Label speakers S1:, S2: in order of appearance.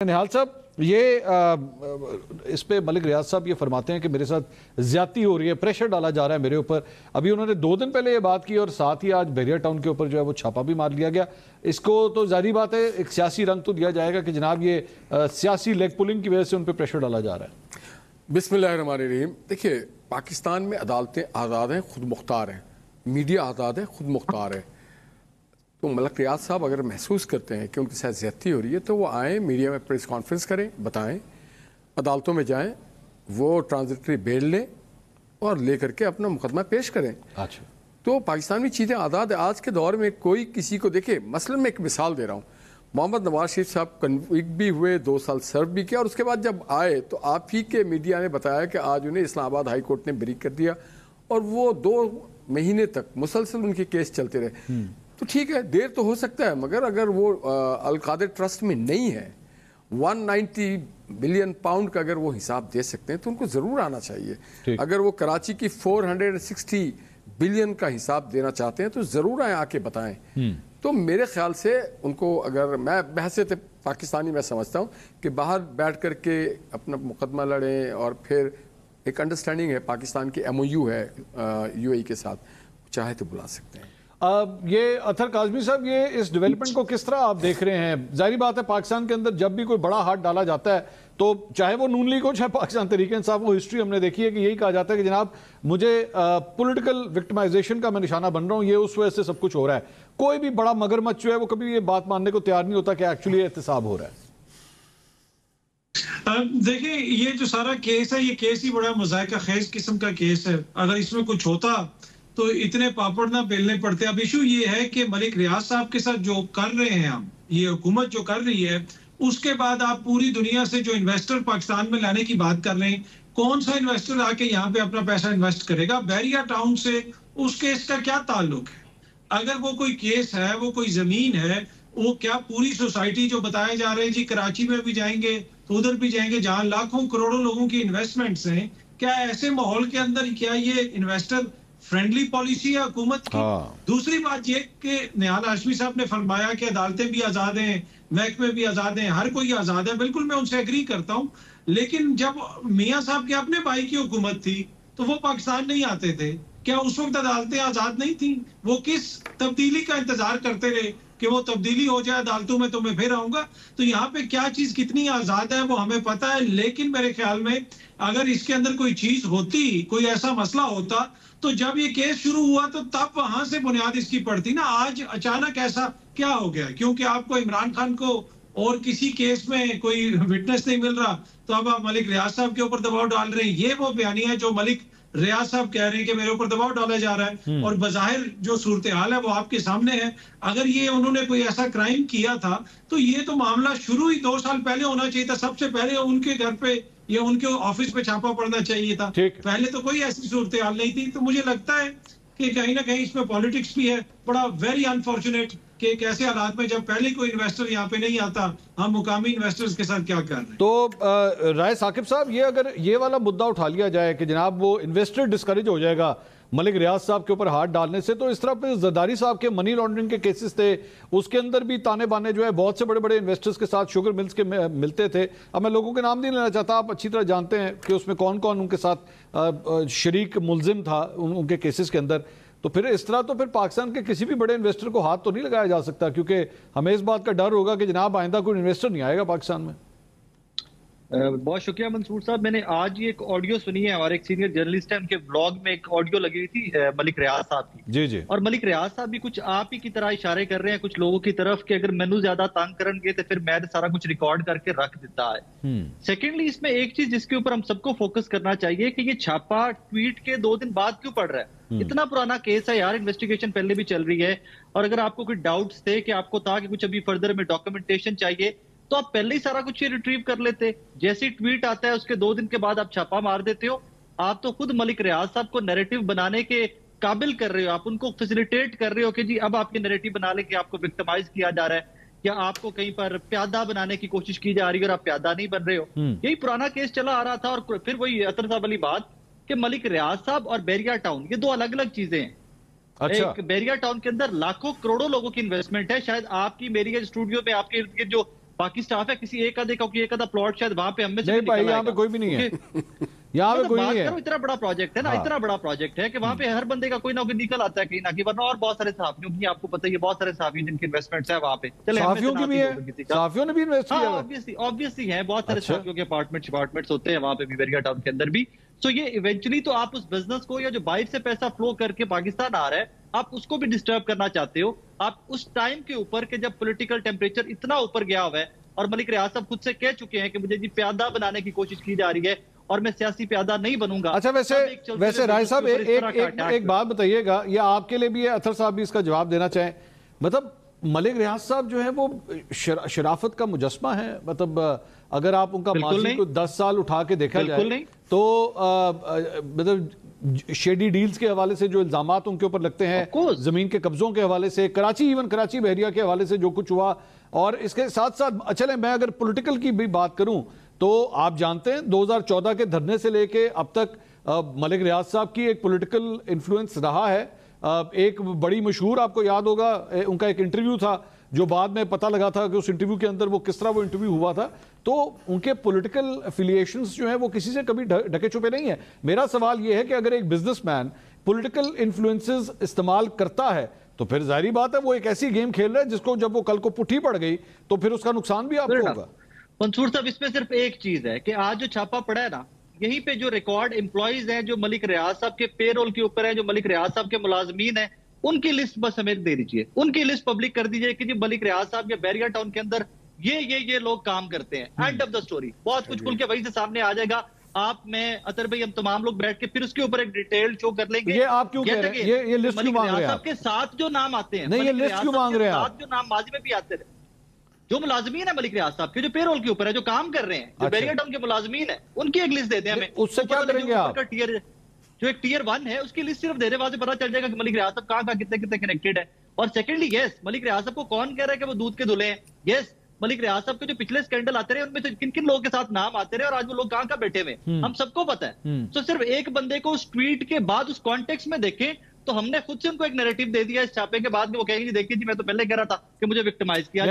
S1: निहाल साहब, ये इस पे मलिक रियाज साहब ये फरमाते हैं कि मेरे साथ ज्यादती हो रही है, प्रेशर डाला जा रहा है मेरे ऊपर। अभी उन्होंने 2 दिन पहले ये बात की और साथ ही आज बैरियर टाउन के ऊपर जो है वो छापा भी मार लिया गया। इसको तो जारी बात है एक सियासी रंग तो दिया जाएगा कि जनाब ये सियासी लेग पुलिंग की वजह से उन पर प्रेशर डाला जा रहा है।
S2: बिस्मिल्लाहिर्रहमानिर्रहीम। देखिए, पाकिस्तान में अदालतें आज़ाद हैं, खुद मुख्तार हैं, मीडिया आज़ाद है, खुद मुख्तार है। तो मलिक रियाज साहब अगर महसूस करते हैं कि उनके साथ ज्यादती हो रही है तो वो आएँ, मीडिया में प्रेस कॉन्फ्रेंस करें, बताएं, अदालतों में जाएं, वो ट्रांजिटरी बेल लें और ले करके अपना मुकदमा पेश करें।
S1: अच्छा,
S2: तो पाकिस्तान में चीज़ें आज़ाद है। आज के दौर में कोई किसी को देखे, मसलन मैं एक मिसाल दे रहा हूँ, मोहम्मद नवाज शरीफ साहब कन्विक्ट भी हुए, 2 साल सर्व भी किया और उसके बाद जब आए तो आप ही के मीडिया ने बताया कि आज उन्हें इस्लामाबाद हाई कोर्ट ने बरी कर दिया और वो 2 महीने तक मुसलसल उनके केस चलते रहे। तो ठीक है, देर तो हो सकता है, मगर अगर वो अल-कादिर ट्रस्ट में नहीं है, 190 बिलियन पाउंड का अगर वो हिसाब दे सकते हैं तो उनको ज़रूर आना चाहिए। अगर वो कराची की 460 बिलियन का हिसाब देना चाहते हैं तो ज़रूर आए, आके बताएं। तो मेरे ख्याल से उनको, अगर मैं बहसियत पाकिस्तानी मैं समझता हूँ कि बाहर बैठ करके अपना मुकदमा लड़ें और फिर एक अंडरस्टैंडिंग है, पाकिस्तान की MOU है UAE के साथ, चाहे तो बुला सकते हैं।
S1: ये अतर काज़मी साहब, ये इस डेवलपमेंट को किस तरह आप देख रहे हैं? जाहिर बात है पाकिस्तान के अंदर जब भी कोई बड़ा हाथ डाला जाता है तो चाहे वो नून लीग हो चाहे पाकिस्तान तहरीक इंसाफ, वो हिस्ट्री हमने देखी है कि यही कहा जाता है कि जनाब मुझे पॉलिटिकल विक्टिमाइजेशन का मैं निशाना बन रहा हूँ, ये उस वजह से सब कुछ हो रहा है। कोई भी बड़ा मगरमच्छ जो है वो कभी ये बात मानने को तैयार नहीं होता कि एक्चुअली एहतसाब हो रहा है।
S3: देखिए, ये जो सारा केस है, ये केस ही बड़ा मज़ाइका खेज किस्म का केस है। अगर इसमें कुछ होता तो इतने पापड़ ना बेलने पड़ते। अब इशू ये है कि मलिक रियाज साहब के साथ जो कर रहे हैं हम, ये हुकूमत जो कर रही है, उसके बाद आप पूरी दुनिया से जो इन्वेस्टर पाकिस्तान में लाने की बात कर रहे हैं, कौन सा इन्वेस्टर आके यहाँ पे अपना पैसा इन्वेस्ट करेगा? बैरियर टाउन से उस केस का क्या ताल्लुक है? अगर वो कोई केस है, वो कोई जमीन है, वो क्या पूरी सोसाइटी जो बताए जा रहे हैं जी कराची में भी जाएंगे तो उधर भी जाएंगे जहां लाखों करोड़ों लोगों की इन्वेस्टमेंट्स हैं, क्या ऐसे माहौल के अंदर क्या ये इन्वेस्टर फ्रेंडली पॉलिसी है हुकूमत की? दूसरी बात ये कि निहाल हाशमी साहब ने फरमाया कि अदालतें भी आजाद हैं, महकमे भी आजाद हैं, हर कोई आजाद है। बिल्कुल मैं उनसे एग्री करता हूं, लेकिन जब मियां साहब के अपने भाई की हुकूमत थी तो वो पाकिस्तान नहीं आते थे, क्या उस वक्त अदालतें आजाद नहीं थी? वो किस तब्दीली का इंतजार करते रहे कि वो तब्दीली हो जाए अदालतों में तो मैं फिर आऊंगा? तो यहाँ पे क्या चीज कितनी आजाद है वो हमें पता है, लेकिन मेरे ख्याल में अगर इसके अंदर कोई चीज होती, कोई ऐसा मसला होता, तो जब ये केस शुरू हुआ तो तब वहां से बुनियाद इसकी पड़ती ना। आज अचानक ऐसा क्या हो गया? क्योंकि आपको इमरान खान को और किसी केस में कोई विटनेस नहीं मिल रहा तो अब आप मलिक रियाज साहब के ऊपर दबाव डाल रहे हैं। ये वो बयानी है जो मलिक रियाज साहब कह रहे हैं कि मेरे ऊपर दबाव डाला जा रहा है, और बज़ाहिर जो सूरत हाल है वो आपके सामने है। अगर ये उन्होंने कोई ऐसा क्राइम किया था तो ये तो मामला शुरू ही 2 साल पहले होना चाहिए था। सबसे पहले उनके घर पे या उनके ऑफिस पे छापा पड़ना चाहिए था। पहले तो कोई ऐसी सूरत हाल नहीं थी। तो मुझे लगता है कि कहीं ना कहीं इसमें पॉलिटिक्स भी है। बड़ा वेरी अनफॉर्चुनेट कि एक ऐसे हालात में जब पहले कोई इन्वेस्टर यहाँ पे नहीं आता, हम मुकामी इन्वेस्टर्स के साथ क्या कर रहे हैं।
S1: तो राय साकिब साहब, ये अगर ये वाला मुद्दा उठा लिया जाए कि जनाब वो इन्वेस्टर डिस्करेज हो जाएगा मलिक रियाज साहब के ऊपर हाथ डालने से, तो इस तरह पे जरदारी साहब के मनी लॉन्ड्रिंग के केसेस थे, उसके अंदर भी ताने बाने जो है बहुत से बड़े बड़े इन्वेस्टर्स के साथ शुगर मिल्स के मिलते थे। अब मैं लोगों के नाम नहीं लेना चाहता, आप अच्छी तरह जानते हैं कि उसमें कौन कौन उनके साथ शरीक मुलजिम था उनके केसेस के अंदर। तो फिर इस तरह तो फिर पाकिस्तान के किसी भी बड़े इन्वेस्टर को हाथ तो नहीं लगाया जा सकता, क्योंकि हमें इस बात का डर होगा कि जनाब आइंदा कोई इन्वेस्टर नहीं आएगा पाकिस्तान में।
S4: बहुत शुक्रिया मंसूर साहब। मैंने आज ये एक ऑडियो सुनी है, हमारे एक सीनियर जर्नलिस्ट है, उनके ब्लॉग में एक ऑडियो लगी हुई थी मलिक रियाज साहब की।
S1: जी जी।
S4: और मलिक रियाज साहब भी कुछ आप ही की तरह इशारे कर रहे हैं कुछ लोगों की तरफ कि अगर मैनू ज्यादा तंग करनगे तो फिर मैं सारा कुछ रिकॉर्ड करके रख देता है। सेकेंडली, इसमें एक चीज जिसके ऊपर हम सबको फोकस करना चाहिए कि ये छापा ट्वीट के 2 दिन बाद क्यों पड़ रहा है? इतना पुराना केस है यार, इन्वेस्टिगेशन पहले भी चल रही है। और अगर आपको कोई डाउट्स थे कि आपको था कि कुछ अभी फर्दर में डॉक्यूमेंटेशन चाहिए तो आप पहले ही सारा कुछ ये रिट्रीव कर लेते। जैसे ही ट्वीट आता है उसके 2 दिन के बाद आप छापा मार देते हो। आप तो खुद मलिक रियाज साहब को नैरेटिव बनाने के काबिल कर रहे हो, आप उनको फैसिलिटेट कर रहे हो कि जी अब आपके नैरेटिव बना ले कि आपको विक्टिमाइज किया जा रहा है या आपको कहीं पर प्यादा बनाने की कोशिश की जा रही है और आप प्यादा नहीं बन रहे हो। यही पुराना केस चला आ रहा था। और फिर वही अतर साहब वाली बात कि मलिक रियाज साहब और बैरियर टाउन ये 2 अलग अलग चीजें हैं।
S1: अच्छा।
S4: एक बैरियर टाउन के अंदर लाखों करोड़ों लोगों की इन्वेस्टमेंट है। शायद आपकी मेरी स्टूडियो में आपके इर्द गिर्द जो बाकी स्टाफ है किसी एक आधे का, एक आधा प्लॉट शायद वहां पे हमें से
S1: नहीं
S4: भी
S1: भाई,
S4: निकल
S1: यहाँ पे
S4: आएगा।
S1: कोई भी नहीं है, यहाँ पे
S4: मतलब
S1: कोई
S4: बात
S1: नहीं है।
S4: करो, इतना बड़ा प्रोजेक्ट है ना,
S1: हाँ।
S4: इतना बड़ा प्रोजेक्ट है कि वहां पे हर बंदे का कोई ना कोई निकल आता है कहीं ना कहीं, वरना और बहुत सारे सहाफियों की आपको पता ही है, बहुत सारे सहाफियों जिनकी इन्वेस्टमेंट्स है वहां पे। चले
S1: साफियों की भी है, साफियों ने भी इन्वेस्ट
S4: हाँ,
S1: किया है।
S4: ऑब्वियसली है, बहुत सारे
S1: अच्छा।
S4: साथियों के अपार्टमेंट्स होते हैं वहां पे भी, बैरिया टाउन के अंदर भी। सो ये इवेंचुअली तो आप उस बिजनेस को, या जो बाहर से पैसा फ्लो करके पाकिस्तान आ रहा है, आप उसको भी डिस्टर्ब करना चाहते हो। आप उस टाइम के ऊपर के जब पॉलिटिकल टेम्परेचर इतना ऊपर गया हुआ है, और मलिक रियाज साहब खुद से कह चुके हैं कि मुझे जी प्यादा बनाने की कोशिश की जा रही है और मैं सियासी प्यादा नहीं बनूंगा।
S1: अच्छा, वैसे राय साहब एक बात बताइएगा, ये आपके लिए भी है, अथर साहब भी इसका जवाब देना चाहें। मतलब मलिक रियाज साहब जो है वो शराफत का मुजस्मा है। मतलब अगर आप उनका माजी को 10 साल उठा के देखा जाए तो मतलब शेडी डील्स के हवाले से जो इल्जामात उनके ऊपर लगते हैं, जमीन के कब्जों के हवाले से, कराची बहरिया के हवाले से जो कुछ हुआ, और इसके साथ साथ चले मैं अगर पॉलिटिकल की भी बात करूं तो आप जानते हैं 2014 के धरने से लेके अब तक मलिक रियाज साहब की एक पॉलिटिकल इन्फ्लुएंस रहा है। एक बड़ी मशहूर, आपको याद होगा, उनका एक इंटरव्यू था जो बाद में पता लगा था कि उस इंटरव्यू के अंदर वो किस तरह वो इंटरव्यू हुआ था। तो उनके पॉलिटिकल एफिलिएशंस जो है वो किसी से कभी ढके छुपे नहीं है। मेरा सवाल ये है कि अगर एक बिजनेसमैन पॉलिटिकल इन्फ्लुएंसेस इस्तेमाल करता है तो फिर जाहिर बात है वो एक ऐसी गेम खेल रहा है जिसको जब वो कल को पुट्ठी पड़ गई तो फिर उसका नुकसान भी आपको होगा।
S4: मंसूर साहब, इसमें सिर्फ एक चीज है कि आज जो छापा पड़ा है ना, यहीं पे जो रिकॉर्ड एम्प्लॉइज हैं जो मलिक रियाज साहब के पेरोल के ऊपर है, जो मलिक रियाज साहब के मुलाजमीन है, उनकी लिस्ट बस हमें दे दीजिए, उनकी लिस्ट पब्लिक कर दीजिए कि जी मलिक रियाज साहब या बैरिया टाउन के अंदर ये लोग काम करते हैं। एंड ऑफ द स्टोरी, बहुत कुछ खुल के वहीं से सामने आ जाएगा। आप, मैं, अतर भाई, हम तमाम लोग बैठ के फिर उसके ऊपर एक डिटेल शो कर लेंगे।
S1: ये आप क्यों कह रहे हैं? ये लिस्ट क्यों मांग रहे हैं आप?
S4: के साथ जो नाम आते हैं,
S1: नहीं, ये लिस्ट क्यों मांग रहे हैं आप?
S4: जो नाम माजी में भी आते हैं, जो मुलाजमीन है मलिक रियाज साहब के, जो पेरोल के ऊपर है, जो काम कर रहे हैं, जो बैरिया टाउन के मुलाजमीन है, उनकी एक लिस्ट दे दें हमें।
S1: उससे क्या करेंगे आप?
S4: जो एक टीयर 1 है उसकी लिस्ट सिर्फ देने वाले पता चल जाएगा कि मलिक रियाज साहब कहां कितने कनेक्टेड है। और सेकंडली, यस, मलिक रियाज साहब को कौन कह रहा है कि वो दूध के धुले हैं? यस, मलिक रियाज साहब के जो पिछले स्कैंडल आते रहे उनमें से किन किन लोगों के साथ नाम आते रहे और आज वो लोग कहां बैठे हुए, हम सबको पता है। तो सिर्फ एक बंदे को उस ट्वीट के बाद उस कॉन्टेक्स्ट में देखें तो हमने खुद से उनको एक नैरेटिव दे दिया इस छापे के बाद, वो कहेंगे देखिए जी मैं तो पहले कह रहा था कि मुझे विक्टिमाइज किया।